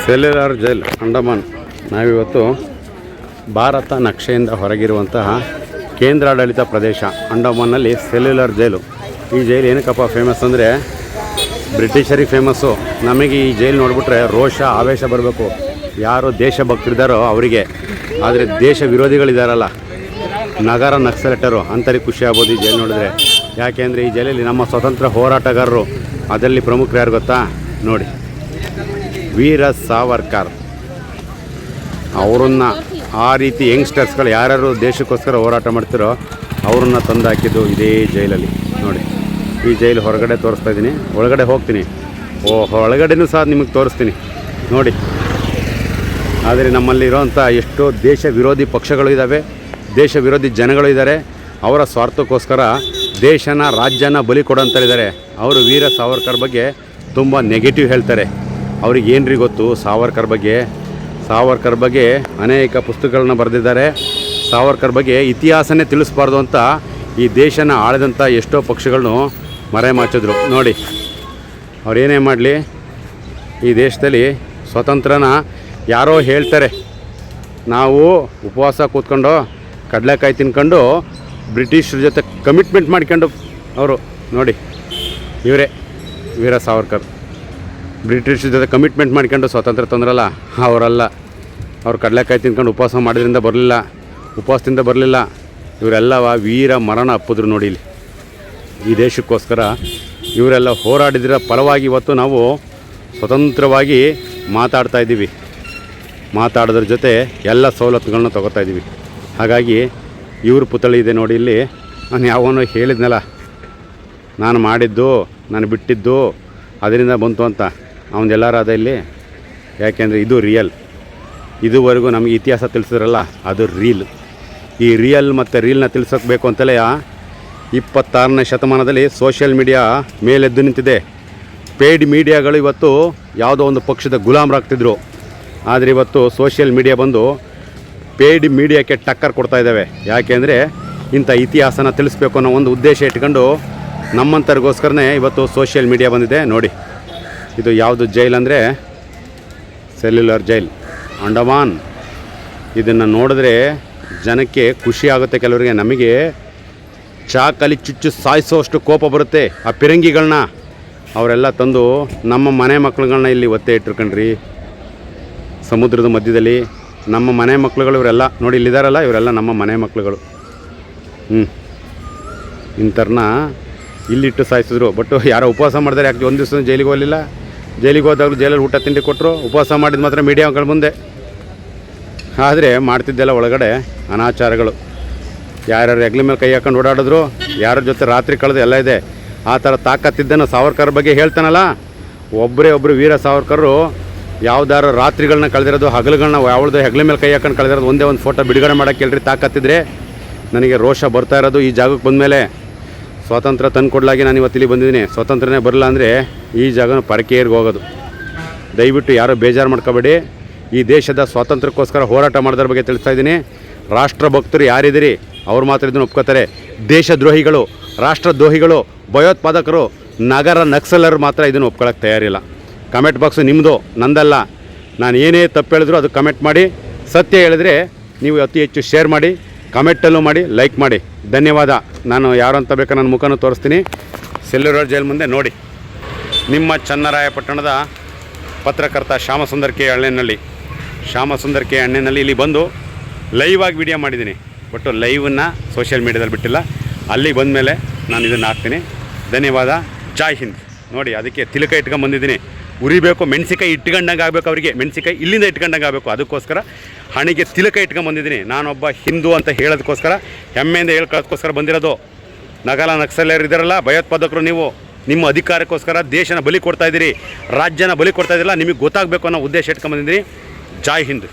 Cellular jail Andaman. ನಾವಿವತ್ತು ಭಾರತ ನಕ್ಷೆಯಿಂದ ಹೊರಗಿರುವಂತಹ ಕೇಂದ್ರಾಡಳಿತ ಪ್ರದೇಶ ಅಂಡಮಾನ್ನಲ್ಲಿ cellular ಜೈಲು. ಈ ಜೈಲು ಏನಕ್ಕಪ್ಪ ಫೇಮಸ್ ಅಂದರೆ ಬ್ರಿಟಿಷರಿಗೆ ಫೇಮಸ್ಸು. ನಮಗೆ ಈ ಜೈಲು ನೋಡಿಬಿಟ್ರೆ ರೋಷ ಆವೇಶ ಬರಬೇಕು. ಯಾರು ದೇಶಭಕ್ತರಿದ್ದಾರೋ ಅವರಿಗೆ. ಆದರೆ ದೇಶ ವಿರೋಧಿಗಳಿದ್ದಾರಲ್ಲ, ನಗರ ನಕ್ಸಲೇಟರು ಅಂಥವ್ರಿಗೆ ಖುಷಿ ಆಗ್ಬೋದು ಈ ಜೈಲು ನೋಡಿದ್ರೆ. ಯಾಕೆಂದರೆ ಈ ಜೈಲಲ್ಲಿ ನಮ್ಮ ಸ್ವತಂತ್ರ ಹೋರಾಟಗಾರರು, ಅದರಲ್ಲಿ ಪ್ರಮುಖರು ಯಾರು ಗೊತ್ತಾ? ನೋಡಿ, ವೀರ ಸಾವರ್ಕರ್. ಅವರನ್ನು ಆ ರೀತಿ ಯಂಗ್ಸ್ಟರ್ಸ್ಗಳು ಯಾರ್ಯಾರು ದೇಶಕ್ಕೋಸ್ಕರ ಹೋರಾಟ ಮಾಡ್ತಿರೋ ಅವ್ರನ್ನ ತಂದು ಹಾಕಿದ್ದು ಇದೇ ಜೈಲಲ್ಲಿ. ನೋಡಿ, ಈ ಜೈಲು ಹೊರಗಡೆ ತೋರಿಸ್ತಾ ಇದ್ದೀನಿ, ಒಳಗಡೆ ಹೋಗ್ತೀನಿ. ಒಳಗಡೆನೂ ಸಹ ನಿಮಗೆ ತೋರಿಸ್ತೀನಿ ನೋಡಿ. ಆದರೆ ನಮ್ಮಲ್ಲಿರೋಂಥ ಎಷ್ಟೋ ದೇಶ ವಿರೋಧಿ ಪಕ್ಷಗಳು ಇದ್ದಾವೆ, ದೇಶ ವಿರೋಧಿ ಜನಗಳು ಇದ್ದಾರೆ. ಅವರ ಸ್ವಾರ್ಥಕ್ಕೋಸ್ಕರ ದೇಶನ ರಾಜ್ಯನ ಬಲಿ ಕೊಡೋಂಥರಿದ್ದಾರೆ. ಅವರು ವೀರ ಸಾವರ್ಕರ್ ಬಗ್ಗೆ ತುಂಬ ನೆಗೆಟಿವ್ ಹೇಳ್ತಾರೆ. ಅವ್ರಿಗೆ ಏನ್ರಿ ಗೊತ್ತು ಸಾವರ್ಕರ್ ಬಗ್ಗೆ? ಸಾವರ್ಕರ್ ಬಗ್ಗೆ ಅನೇಕ ಪುಸ್ತಕಗಳನ್ನ ಬರೆದಿದ್ದಾರೆ. ಸಾವರ್ಕರ್ ಬಗ್ಗೆ ಇತಿಹಾಸನೇ ತಿಳಿಸ್ಬಾರ್ದು ಅಂತ ಈ ದೇಶನ ಆಳಿದಂಥ ಎಷ್ಟೋ ಪಕ್ಷಗಳನ್ನು ಮರೆಮಾಚಿದ್ರು. ನೋಡಿ, ಅವ್ರೇನೇ ಮಾಡಲಿ, ಈ ದೇಶದಲ್ಲಿ ಸ್ವತಂತ್ರನ ಯಾರೋ ಹೇಳ್ತಾರೆ, ನಾವು ಉಪವಾಸ ಕೂತ್ಕೊಂಡು ಕಡಲೆಕಾಯಿ ತಿನ್ಕೊಂಡು ಬ್ರಿಟಿಷರ ಜೊತೆ ಕಮಿಟ್ಮೆಂಟ್ ಮಾಡ್ಕೊಂಡು ಅವರು. ನೋಡಿ, ಇವರೇ ವೀರ ಸಾವರ್ಕರ್. ಬ್ರಿಟಿಷರ ಜೊತೆ ಕಮಿಟ್ಮೆಂಟ್ ಮಾಡ್ಕೊಂಡು ಸ್ವಾತಂತ್ರ್ಯ ತಂದ್ರಲ್ಲ, ಅವರಲ್ಲ. ಅವ್ರು ಕಡಲೆಕಾಯಿ ತಿನ್ಕೊಂಡು ಉಪವಾಸ ಮಾಡೋದ್ರಿಂದ ಬರಲಿಲ್ಲ, ಉಪವಾಸದಿಂದ ಬರಲಿಲ್ಲ. ಇವರೆಲ್ಲ ವೀರ ಮರಣ ಅಪ್ಪಿದ್ರು. ನೋಡಿ, ಇಲ್ಲಿ ಈ ದೇಶಕ್ಕೋಸ್ಕರ ಇವರೆಲ್ಲ ಹೋರಾಡಿದ್ರ ಫಲವಾಗಿ ಇವತ್ತು ನಾವು ಸ್ವತಂತ್ರವಾಗಿ ಮಾತಾಡ್ತಾಯಿದ್ದೀವಿ. ಮಾತಾಡೋದ್ರ ಜೊತೆ ಎಲ್ಲ ಸವಲತ್ತುಗಳನ್ನ ತೊಗೋತಾ ಇದ್ದೀವಿ. ಹಾಗಾಗಿ ಇವ್ರ ಪುತ್ಥಳಿ ಇದೆ ನೋಡಿ ಇಲ್ಲಿ. ನಾನು ಯಾವನೋ ಹೇಳಿದ್ನಲ್ಲ, ನಾನು ಮಾಡಿದ್ದು, ನಾನು ಬಿಟ್ಟಿದ್ದು ಅದರಿಂದ ಬಂತು ಅಂತ. ಅವನದೆಲ್ಲರಾದ ಇಲ್ಲಿ. ಯಾಕೆಂದರೆ ಇದು ರಿಯಲ್. ಇದುವರೆಗೂ ನಮಗೆ ಇತಿಹಾಸ ತಿಳಿಸಿದ್ರಲ್ಲ, ಅದು ರೀಲ್. ಈ ರಿಯಲ್ ಮತ್ತು ರೀಲ್ನ ತಿಳಿಸೋಕ್ಬೇಕು ಅಂತಲೇ 26ನೇ ಶತಮಾನದಲ್ಲಿ ಸೋಷಿಯಲ್ ಮೀಡಿಯಾ ಮೇಲೆದ್ದು ನಿಂತಿದೆ. ಪೇಯ್ಡ್ ಮೀಡಿಯಾಗಳು ಇವತ್ತು ಯಾವುದೋ ಒಂದು ಪಕ್ಷದ ಗುಲಾಮರಾಗ್ತಿದ್ರು. ಆದರೆ ಇವತ್ತು ಸೋಷಿಯಲ್ ಮೀಡಿಯಾ ಬಂದು ಪೇಯ್ಡ್ ಮೀಡಿಯಾಕ್ಕೆ ಟಕ್ಕರ್ ಕೊಡ್ತಾ ಇದ್ದಾವೆ. ಯಾಕೆಂದರೆ ಇಂಥ ಇತಿಹಾಸನ ತಿಳಿಸ್ಬೇಕು ಅನ್ನೋ ಒಂದು ಉದ್ದೇಶ ಇಟ್ಕೊಂಡು ನಮ್ಮಂಥರಿಗೋಸ್ಕರನೇ ಇವತ್ತು ಸೋಷಿಯಲ್ ಮೀಡಿಯಾ ಬಂದಿದೆ. ನೋಡಿ, ಇದು ಯಾವುದು ಜೈಲ್ ಅಂದರೆ ಸೆಲ್ಯುಲರ್ ಜೈಲ್ ಅಂಡಮಾನ್. ಇದನ್ನು ನೋಡಿದ್ರೆ ಜನಕ್ಕೆ ಖುಷಿ ಆಗುತ್ತೆ. ಕೆಲವರಿಗೆ, ನಮಗೆ ಚಾಕಲಿ ಚುಚ್ಚು ಸಾಯಿಸೋಷ್ಟು ಕೋಪ ಬರುತ್ತೆ. ಆ ಪಿರಂಗಿಗಳನ್ನ ಅವರೆಲ್ಲ ತಂದು ನಮ್ಮ ಮನೆ ಮಕ್ಳುಗಳನ್ನ ಇಲ್ಲಿ ಒತ್ತೆ ಇಟ್ಟಿರ್ಕಂಡ್ರಿ. ಸಮುದ್ರದ ಮಧ್ಯದಲ್ಲಿ ನಮ್ಮ ಮನೆ ಮಕ್ಳುಗಳು ಇವರೆಲ್ಲ. ನೋಡಿ, ಇಲ್ಲಿದ್ದಾರಲ್ಲ, ಇವರೆಲ್ಲ ನಮ್ಮ ಮನೆ ಮಕ್ಳುಗಳು. ಇಂಥರನ್ನ ಇಲ್ಲಿಟ್ಟು ಸಾಯಿಸಿದ್ರು. ಬಟ್ ಯಾರೋ ಉಪವಾಸ ಮಾಡಿದ್ರೆ ಯಾಕೆ ಒಂದು ದಿವಸ ಜೈಲಿಗೆ ಹೋಗಲಿಲ್ಲ? ಜೈಲಿಗೆ ಹೋದಾಗಲೂ ಜೈಲಲ್ಲಿ ಊಟ ತಿಂಡಿ ಕೊಟ್ಟರು. ಉಪವಾಸ ಮಾಡಿದ ಮಾತ್ರ ಮೀಡಿಯಾಗಳ ಮುಂದೆ. ಆದರೆ ಮಾಡ್ತಿದ್ದೆಲ್ಲ ಒಳಗಡೆ ಅನಾಚಾರಗಳು. ಯಾರ್ಯಾರು ಹೆಗ್ಲ ಮೇಲೆ ಕೈ ಹಾಕೊಂಡು ಓಡಾಡಿದ್ರು, ಯಾರ ಜೊತೆ ರಾತ್ರಿ ಕಳೆದು ಎಲ್ಲ ಇದೆ. ಆ ಥರ ತಾಕತ್ತಿದ್ದನ್ನು ಸಾವರ್ಕರ್ ಬಗ್ಗೆ ಹೇಳ್ತಾನಲ್ಲ. ಒಬ್ಬರು ವೀರ ಸಾವರ್ಕರು ಯಾವ್ದಾರು ರಾತ್ರಿಗಳನ್ನ ಕಳೆದಿರೋದು, ಹಗಲುಗಳನ್ನ ಯಾವ್ದು ಹೆಗ್ಲ ಮೇಲೆ ಕೈ ಹಾಕೊಂಡು ಕಳೆದಿರೋದು ಒಂದೇ ಒಂದು ಫೋಟೋ ಬಿಡುಗಡೆ ಮಾಡೋಕ್ಕೆ ಹೇಳ್ರಿ. ತಾಕತ್ತಿದ್ರೆ ನನಗೆ ರೋಷ ಬರ್ತಾ ಇರೋದು ಈ ಜಾಗಕ್ಕೆ ಬಂದಮೇಲೆ. ಸ್ವಾತಂತ್ರ್ಯ ತಂದು ಕೊಡಲಾಗಿ ನಾನು ಇವತ್ತು ಇಲ್ಲಿ ಬಂದಿದ್ದೀನಿ. ಸ್ವಾತಂತ್ರ್ಯನೇ ಬರಲ್ಲ ಅಂದರೆ ಈ ಜಾಗನ ಪರಕೇರಿಗೆ ಹೋಗೋದು. ದಯವಿಟ್ಟು ಯಾರೂ ಬೇಜಾರು ಮಾಡ್ಕೋಬೇಡಿ. ಈ ದೇಶದ ಸ್ವಾತಂತ್ರ್ಯಕ್ಕೋಸ್ಕರ ಹೋರಾಟ ಮಾಡೋದ್ರ ಬಗ್ಗೆ ತಿಳಿಸ್ತಾ ಇದ್ದೀನಿ. ರಾಷ್ಟ್ರಭಕ್ತರು ಯಾರಿದ್ದೀರಿ ಅವ್ರು ಮಾತ್ರ ಇದನ್ನು ಒಪ್ಕೋತಾರೆ. ದೇಶದ್ರೋಹಿಗಳು, ರಾಷ್ಟ್ರದ್ರೋಹಿಗಳು, ಭಯೋತ್ಪಾದಕರು, ನಗರ ನಕ್ಸಲರು ಮಾತ್ರ ಇದನ್ನು ಒಪ್ಕೊಳ್ಳೋಕ್ಕೆ ತಯಾರಿಲ್ಲ. ಕಮೆಂಟ್ ಬಾಕ್ಸು ನಿಮ್ಮದು, ನಂದಲ್ಲ. ನಾನು ಏನೇ ತಪ್ಪು ಹೇಳಿದ್ರು ಅದು ಕಮೆಂಟ್ ಮಾಡಿ. ಸತ್ಯ ಹೇಳಿದ್ರೆ ನೀವು ಅತಿ ಹೆಚ್ಚು ಶೇರ್ ಮಾಡಿ, ಕಮೆಂಟಲ್ಲೂ ಮಾಡಿ, ಲೈಕ್ ಮಾಡಿ. ಧನ್ಯವಾದ. ನಾನು ಯಾರು ಅಂತ ಬೇಕಾ ನನ್ನ ಮುಖನೂ ತೋರಿಸ್ತೀನಿ. ಸೆಲ್ಯುಲರ್ ಜೈಲ್ ಮುಂದೆ ನೋಡಿ, ನಿಮ್ಮ ಚನ್ನರಾಯಪಟ್ಟಣದ ಪತ್ರಕರ್ತ ಶ್ಯಾಮಸುಂದರ್ ಕೆ ಅಣ್ಣನಲ್ಲಿ. ಶ್ಯಾಮಸುಂದರ್ ಕೆ ಅಣ್ಣನಲ್ಲಿ ಇಲ್ಲಿ ಬಂದು ಲೈವಾಗಿ ವಿಡಿಯೋ ಮಾಡಿದ್ದೀನಿ. ಬಟ್ ಲೈವನ್ನು ಸೋಷಿಯಲ್ ಮೀಡ್ಯಾದಲ್ಲಿ ಬಿಟ್ಟಿಲ್ಲ. ಅಲ್ಲಿಗೆ ಬಂದ ಮೇಲೆ ನಾನು ಇದನ್ನು ಹಾಕ್ತೀನಿ. ಧನ್ಯವಾದ. ಜೈ ಹಿಂದ್. ನೋಡಿ, ಅದಕ್ಕೆ ತಿಲಕ ಇಟ್ಕೊಂಡು ಬಂದಿದ್ದೀನಿ. ಉರಿಬೇಕು, ಮೆಣಸಿಕಾಯಿ ಇಟ್ಕೊಂಡಂಗೆ ಆಗಬೇಕು. ಅವರಿಗೆ ಮೆಣಸಿಕಾಯಿ ಇಲ್ಲಿಂದ ಇಟ್ಕೊಂಡಂಗೆ ಆಗಬೇಕು. ಅದಕ್ಕೋಸ್ಕರ ಹಣೆಗೆ ತಿಲಕ ಇಟ್ಕೊಂಡು ಬಂದಿದ್ದೀನಿ. ನಾನೊಬ್ಬ ಹಿಂದೂ ಅಂತ ಹೇಳೋದಕ್ಕೋಸ್ಕರ, ಹೆಮ್ಮೆಯಿಂದ ಹೇಳ್ಕೊಳ್ಳೋದಕ್ಕೋಸ್ಕರ ಬಂದಿರೋದು. ನಗರ ನಕ್ಸಲರು ಇದ್ದಾರಲ್ಲ, ಭಯೋತ್ಪಾದಕರು, ನೀವು ನಿಮ್ಮ ಅಧಿಕಾರಕ್ಕೋಸ್ಕರ ದೇಶನ ಬಲಿ ಕೊಡ್ತಾಯಿದ್ದೀರಿ, ರಾಜ್ಯನ ಬಲಿ ಕೊಡ್ತಾಯಿದ್ದಿಲ್ಲ. ನಿಮಗೆ ಗೊತ್ತಾಗಬೇಕು ಅನ್ನೋ ಉದ್ದೇಶ ಇಟ್ಕೊಂಡು ಬಂದಿದ್ದೀನಿ. ಜೈ ಹಿಂದ್.